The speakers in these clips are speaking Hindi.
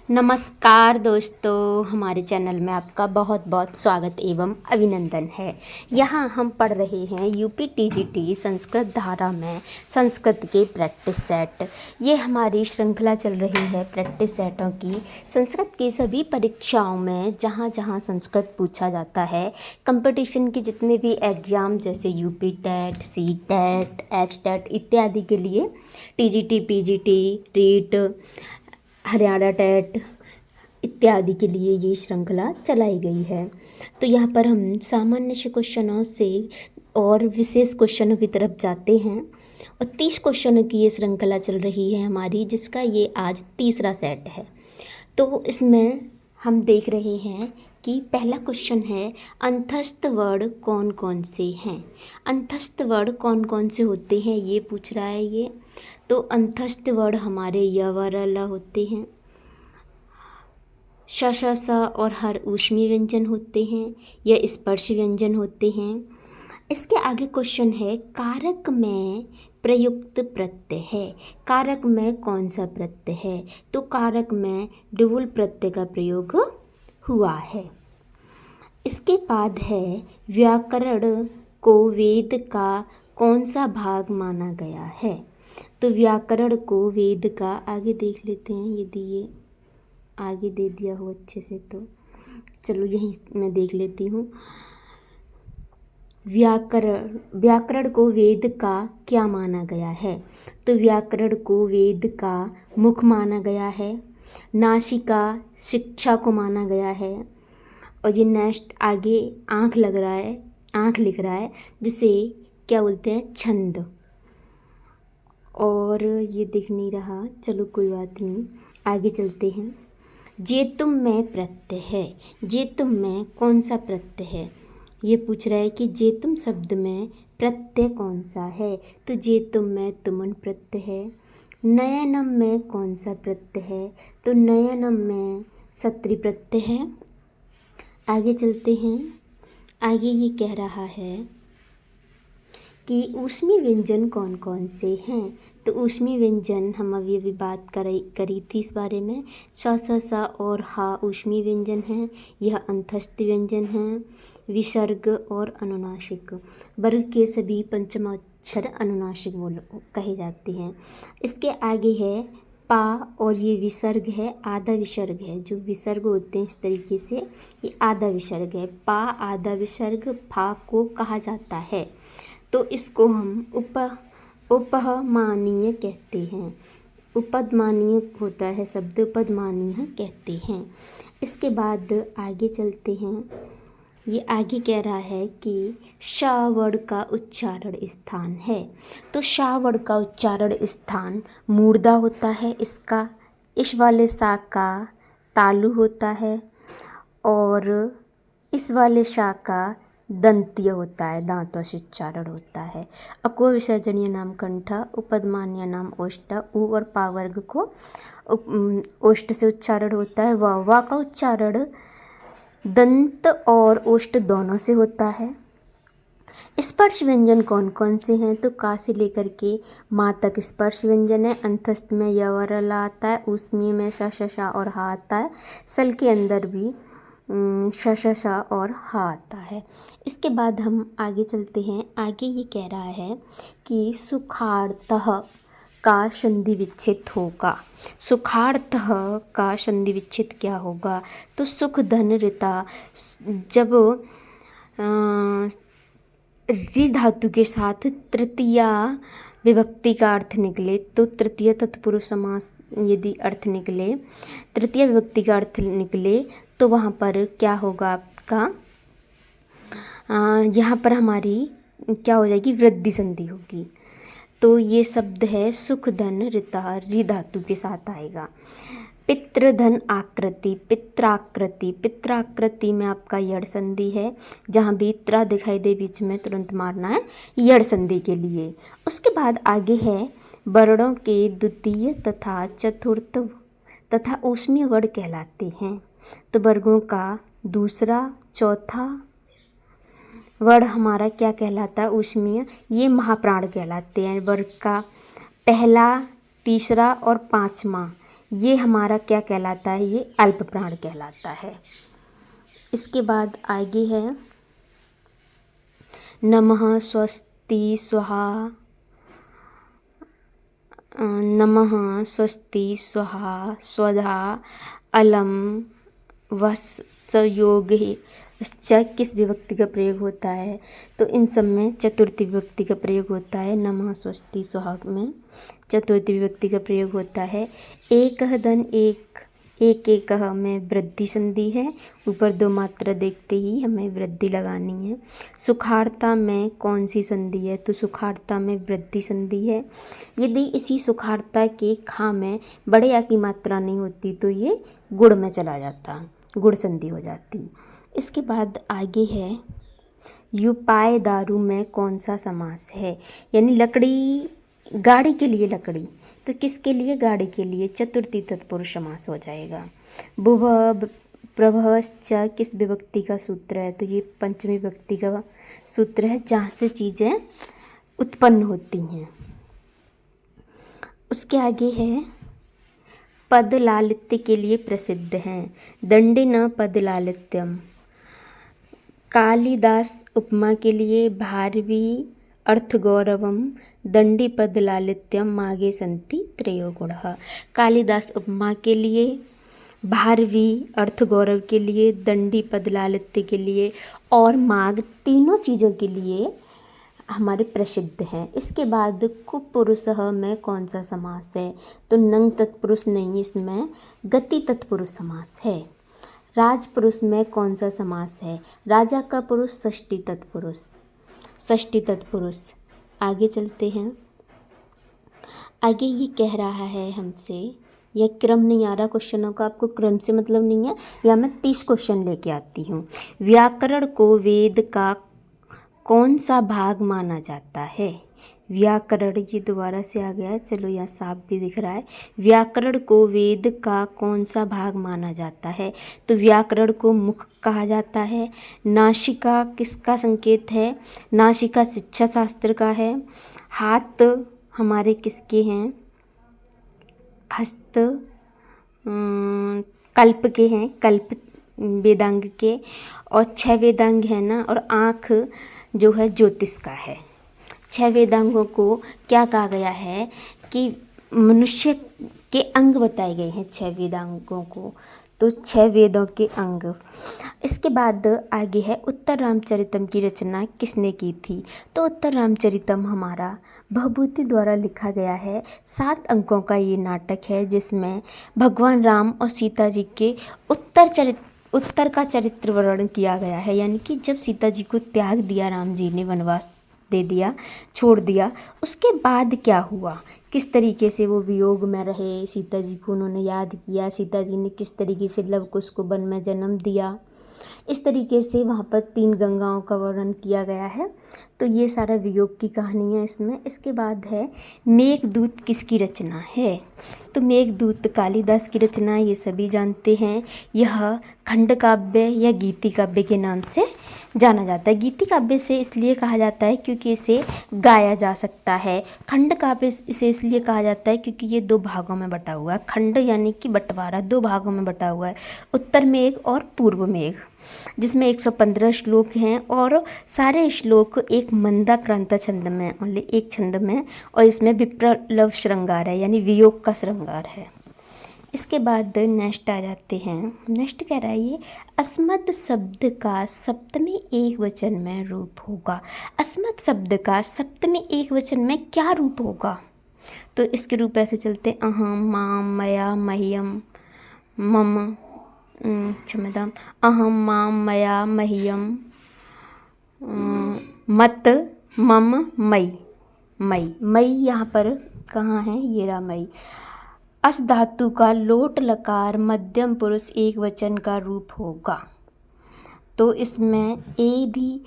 नमस्कार दोस्तों, हमारे चैनल में आपका बहुत बहुत स्वागत एवं अभिनंदन है। यहाँ हम पढ़ रहे हैं यूपी टीजीटी संस्कृत धारा में संस्कृत के प्रैक्टिस सेट। ये हमारी श्रृंखला चल रही है प्रैक्टिस सेटों की। संस्कृत की सभी परीक्षाओं में जहाँ जहाँ संस्कृत पूछा जाता है, कंपटीशन के जितने भी एग्ज़ाम जैसे UP TET, C TET, H TET इत्यादि के लिए TGT, PGT, REET, Haryana TET इत्यादि के लिए ये श्रृंखला चलाई गई है। तो यहाँ पर हम सामान्य से क्वेश्चनों से और विशेष क्वेश्चनों की तरफ जाते हैं और 30 क्वेश्चनों की ये श्रृंखला चल रही है हमारी, जिसका ये आज तीसरा सेट है। तो इसमें हम देख रहे हैं कि पहला क्वेश्चन है, अंतस्थ वर्ड कौन कौन से हैं। अंतस्थ वर्ड कौन कौन से होते हैं ये पूछ रहा है ये। तो अंतस्थ वर्ड हमारे य व र ल होते हैं। श श स और हर ऊष्मी व्यंजन होते हैं, यह स्पर्श व्यंजन होते हैं। इसके आगे क्वेश्चन है, कारक में प्रयुक्त प्रत्यय है। कारक में कौन सा प्रत्यय है? तो कारक में डबल प्रत्यय का प्रयोग हुआ है। इसके बाद है, व्याकरण को वेद का कौन सा भाग माना गया है। तो व्याकरण को वेद का, आगे देख लेते हैं यदि ये आगे दे दिया हो अच्छे से तो चलो यहीं मैं देख लेती हूँ। व्याकरण को वेद का क्या माना गया है। तो व्याकरण को वेद का मुख माना गया है। नासिका शिक्षा को माना गया है। और ये नेक्स्ट आगे आँख लिख रहा है जिसे क्या बोलते हैं, छंद। और ये दिख नहीं रहा, चलो कोई बात नहीं, आगे चलते हैं। जे तुम में प्रत्यय है। जे तुम में कौन सा प्रत्यय है ये पूछ रहा है कि जे तुम शब्द में प्रत्यय कौन सा है। तो जे तुम में तुमन प्रत्यय है। नयनम में कौन सा प्रत्यय है। तो नयनम में सत्री प्रत्यय है। आगे चलते हैं। आगे ये कह रहा है कि ऊष्मी व्यंजन कौन कौन से हैं। तो ऊष्मी व्यंजन हम अभी बात करी थी इस बारे में। स स स और हा ऊष्मी व्यंजन हैं। यह अंतस्थ व्यंजन हैं। विसर्ग और अनुनासिक, वर्ग के सभी पंचमाक्षर अनुनासिक कहे जाते हैं। इसके आगे है पा, और ये विसर्ग है, आधा विसर्ग है। जो विसर्ग होते हैं इस तरीके से, ये आधा विसर्ग है। पा आधा विसर्ग फा को कहा जाता है। तो इसको हम उपमानीय कहते हैं। उपदमानीय होता है शब्द, उपदमानीय कहते हैं। इसके बाद आगे चलते हैं। ये आगे कह रहा है कि श वर्ड का उच्चारण स्थान है। तो श वर्ड का उच्चारण स्थान मूर्धा होता है। इसका इस वाले सा का तालु होता है और इस वाले शा का दंतीय होता है, दांतों से उच्चारण होता है। अको विसर्जनीय नाम कंठ, उपदमानीय नाम ओष्ठ, उ और पा वर्ग को ओष्ठ से उच्चारण होता है। वा का उच्चारण दंत और ओष्ठ दोनों से होता है। स्पर्श व्यंजन कौन कौन से हैं। तो का से लेकर के माँ तक स्पर्श व्यंजन है। अंतस्थ में य व र ल आता है। ऊष्मीय में श श श और हा आता है। सल के अंदर भी श श श और हा आता है। इसके बाद हम आगे चलते हैं। आगे ये कह रहा है कि सुखार्थः का संधि विच्छेद होगा। सुखार्थः का संधि विच्छेद क्या होगा। तो सुख धन ऋता, जब रि धातु के साथ तृतीया विभक्ति का अर्थ निकले, तो तृतीय तत्पुरुष समास यदि अर्थ निकले, तृतीय विभक्ति का अर्थ निकले, तो वहाँ पर क्या होगा आपका, यहाँ पर हमारी क्या हो जाएगी, वृद्धि संधि होगी। तो ये शब्द है सुख धन ऋता, रि धातु के साथ आएगा। पितृ धन आकृति, पित्राकृति, पित्राकृति में आपका यड़ संधि है। जहाँ भी त्रा दिखाई दे बीच में तुरंत मारना है यड़ संधि के लिए। उसके बाद आगे है, वर्णों के द्वितीय तथा चतुर्थ तथा ऊष्मीय वर्ण कहलाते हैं। तो वर्गों का दूसरा चौथा वर्ण हमारा क्या कहलाता है, ऊष्मीय, ये महाप्राण कहलाते हैं। वर्ग का पहला, तीसरा और पाँचवा ये हमारा क्या कहलाता है, ये अल्प प्राण कहलाता है। इसके बाद आगे है नमः स्वस्ति स्वाहा, नमः स्वस्ति स्वाहा स्वधा अलम वस्सयोगे। किस विभक्ति का प्रयोग होता है, तो इन सब में चतुर्थी विभक्ति का प्रयोग होता है। नमः स्वस्ति स्वाहा में चतुर्थी विभक्ति का प्रयोग होता है। एकह धन एक, एक एकह में वृद्धि संधि है, ऊपर दो मात्रा देखते ही हमें वृद्धि लगानी है। सुखार्ता में कौन सी संधि है, तो सुखार्ता में वृद्धि संधि है। यदि इसी सुखार्ता के खा में बड़े या की मात्रा नहीं होती तो ये गुड़ में चला जाता, गुड़ संधि हो जाती। इसके बाद आगे है युपाय दारू में कौन सा समास है, यानी लकड़ी, गाड़ी के लिए लकड़ी, तो किसके लिए, गाड़ी के लिए, चतुर्थी तत्पुरुष समास हो जाएगा। भुभ प्रभवश्च किस विभक्ति का सूत्र है, तो ये पंचमी विभक्ति का सूत्र है, जहाँ से चीज़ें उत्पन्न होती हैं। उसके आगे है पद लालित्य के लिए प्रसिद्ध हैं, दंडिन पद लालित्यम। कालिदास उपमा के लिए भारवी अर्थ गौरवम दंडी पद लालित्यम मागे संति त्रयो गुणः। कालिदास उपमा के लिए, भारवी अर्थ गौरव के लिए, दंडी पद लालित्य के लिए और माग, तीनों चीज़ों के लिए हमारे प्रसिद्ध हैं। इसके बाद कुपुरुषः में कौन सा समास है, तो नंग तत्पुरुष नहीं, इसमें गति तत्पुरुष समास है। राजपुरुष में कौन सा समास है, राजा का पुरुष षष्ठी तत्पुरुष, षष्ठी तत्पुरुष। आगे चलते हैं। आगे ये कह रहा है हमसे, यह क्रम नहीं आ रहा क्वेश्चनों का, आपको क्रम से मतलब नहीं है, या मैं 30 क्वेश्चन लेके आती हूँ। व्याकरण को वेद का कौन सा भाग माना जाता है, व्याकरण, ये दोबारा से आ गया, चलो यहाँ साफ भी दिख रहा है। व्याकरण को वेद का कौन सा भाग माना जाता है, तो व्याकरण को मुख कहा जाता है। नासिका किसका संकेत है, नासिका शिक्षा शास्त्र का है। हाथ हमारे किसके हैं, हस्त कल्प के हैं, कल्प वेदांग के, और 6 वेदांग है ना, और आँख जो है ज्योतिष का है। 6 वेदांगों को क्या कहा गया है कि मनुष्य के अंग बताए गए हैं 6 वेदांगों को, तो 6 वेदों के अंग। इसके बाद आगे है उत्तर रामचरितम की रचना किसने की थी, तो उत्तर रामचरितम हमारा भवभूति द्वारा लिखा गया है। 7 अंकों का ये नाटक है, जिसमें भगवान राम और सीता जी के उत्तर का चरित्र वर्णन किया गया है, यानी कि जब सीता जी को त्याग दिया राम जी ने, वनवास दे दिया, छोड़ दिया, उसके बाद क्या हुआ, किस तरीके से वो वियोग में रहे, सीता जी को उन्होंने याद किया, सीता जी ने किस तरीके से लव कुश को वन में जन्म दिया, इस तरीके से वहाँ पर 3 गंगाओं का वर्णन किया गया है। तो ये सारा वियोग की कहानी है इसमें। इसके बाद है मेघदूत किसकी रचना है, तो मेघदूत कालिदास की रचना है, ये सभी जानते हैं। यह खंड काव्य या गीति काव्य के नाम से जाना जाता है। गीति काव्य से इसलिए कहा जाता है क्योंकि इसे गाया जा सकता है। खंड काव्य इसे इसलिए कहा जाता है क्योंकि ये 2 भागों में बटा हुआ है। खंड यानी कि बंटवारा, 2 भागों में बटा हुआ है, उत्तर मेघ और पूर्व मेघ, जिसमें 115 श्लोक हैं और सारे श्लोक एक मंदाक्रांता छंद में, ओनली एक छंद में, और इसमें विप्रलव श्रृंगार है, यानी वियोग का श्रृंगार है। इसके बाद नेक्स्ट आ जाते हैं। नेक्स्ट कह रहा है ये अस्मत् शब्द का सप्तमी एकवचन में रूप होगा। अस्मत् शब्द का सप्तमी एकवचन में क्या रूप होगा, तो इसके रूप ऐसे चलते, अहम माम मया मह्यम मम, क्षम्यताम, अहम माम मया मह्यम मत मम मई, मई, मई यहाँ पर कहाँ है, ये रहा मई। अस धातु का लोट लकार मध्यम पुरुष एक वचन का रूप होगा, तो इसमें एधि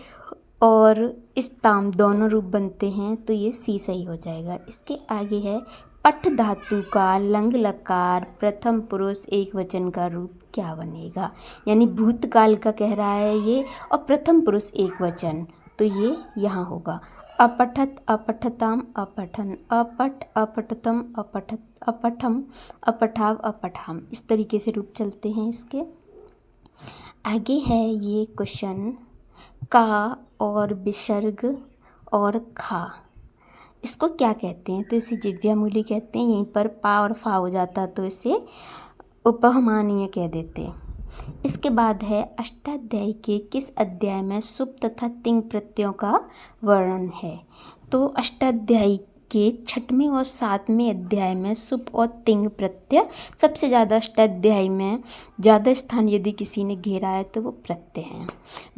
और इस्ताम दोनों रूप बनते हैं, तो ये सी सही हो जाएगा। इसके आगे है पठ धातु का लंग लकार प्रथम पुरुष एक वचन का रूप क्या बनेगा, यानी भूतकाल का कह रहा है ये, और प्रथम पुरुष एक वचन तो ये यहाँ होगा। अपठत, अपठताम, अपठन, अपठ, अपठतम, अपठत, अपठम, अपठाव, अपठाम। इस तरीके से रूप चलते हैं इसके। आगे है ये क्वेश्चन का और विसर्ग और खा, इसको क्या कहते हैं? तो इसे जिह्वामूली कहते हैं। यहीं पर पा और फा हो जाता तो इसे उपहमानीय कह देते। इसके बाद है अष्टाध्यायी के किस अध्याय में सुप तथा तिंग प्रत्ययों का वर्णन है? तो अष्टाध्यायी के 6वें और 7वें अध्याय में सुप और तिंग प्रत्यय सबसे ज़्यादा, अष्टाध्यायी में ज़्यादा स्थान यदि किसी ने घेरा है तो वो प्रत्यय हैं।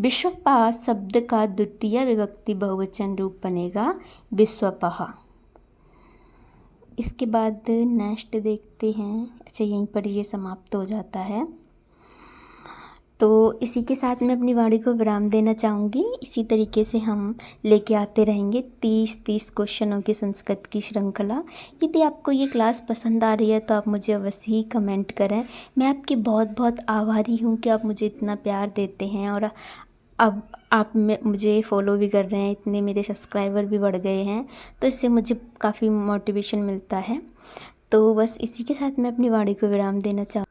विश्वपा शब्द का द्वितीय विभक्ति बहुवचन रूप बनेगा विश्वपः। इसके बाद नेक्स्ट देखते हैं। अच्छा, यहीं पर ये समाप्त हो जाता है। तो इसी के साथ मैं अपनी वाणी को विराम देना चाहूँगी। इसी तरीके से हम लेके आते रहेंगे 30 क्वेश्चनों की संस्कृत की श्रृंखला। यदि आपको ये क्लास पसंद आ रही है तो आप मुझे अवश्य ही कमेंट करें। मैं आपकी बहुत बहुत आभारी हूँ कि आप मुझे इतना प्यार देते हैं और अब आप मुझे फॉलो भी कर रहे हैं, इतने मेरे सब्सक्राइबर भी बढ़ गए हैं, तो इससे मुझे काफ़ी मोटिवेशन मिलता है। तो बस इसी के साथ मैं अपनी वाणी को विराम देना चाहूँ।